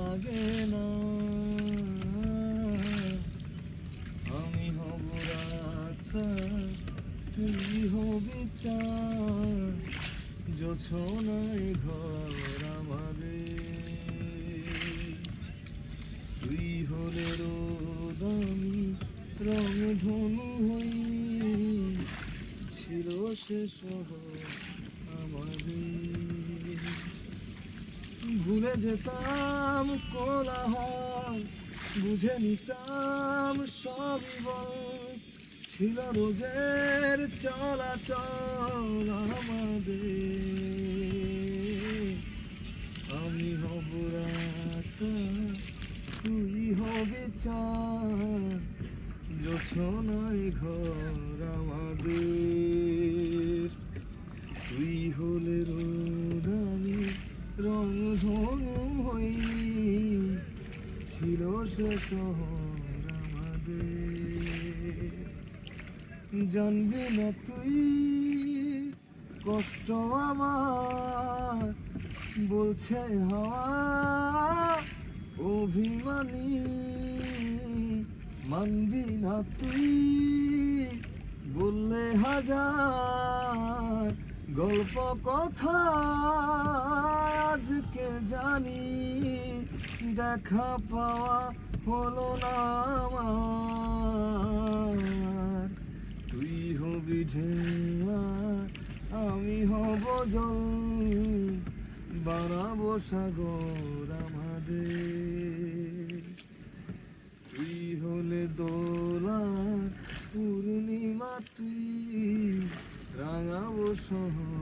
লাগে না। আমি হব রাত, তুই হবি চাঁদ, জোছনায় ঘর আমাদের। তুই হলে রোদ, আমি রংধনু হই, ছিল সে শহর আমাদের। ভুলে যেতাম কোলাহল, বুঝে নিতাম সবই বল, ছিল রোজের চলাচল আমাদের। আমি হব রাত, তুই হবি চাঁদ, জোছনায় ঘর আমাদের। তুই হলে রোদ, আমি রংধনু হই, ছিল সে শহর আমাদের। জানবি না তুই কষ্ট আমার, বলছে হাওয়া অভিমানী। মানবি না তুই বললে হাজার গল্প কথা, আজকে জানি দেখা পাওয়া হলো না আমার। তুই হবি ঢেউয়া, আমি হব জল, বানাবো সাগর আমাদের। তুই হলে দোলা পূর্ণিমা, তুই রাঙাবো শহর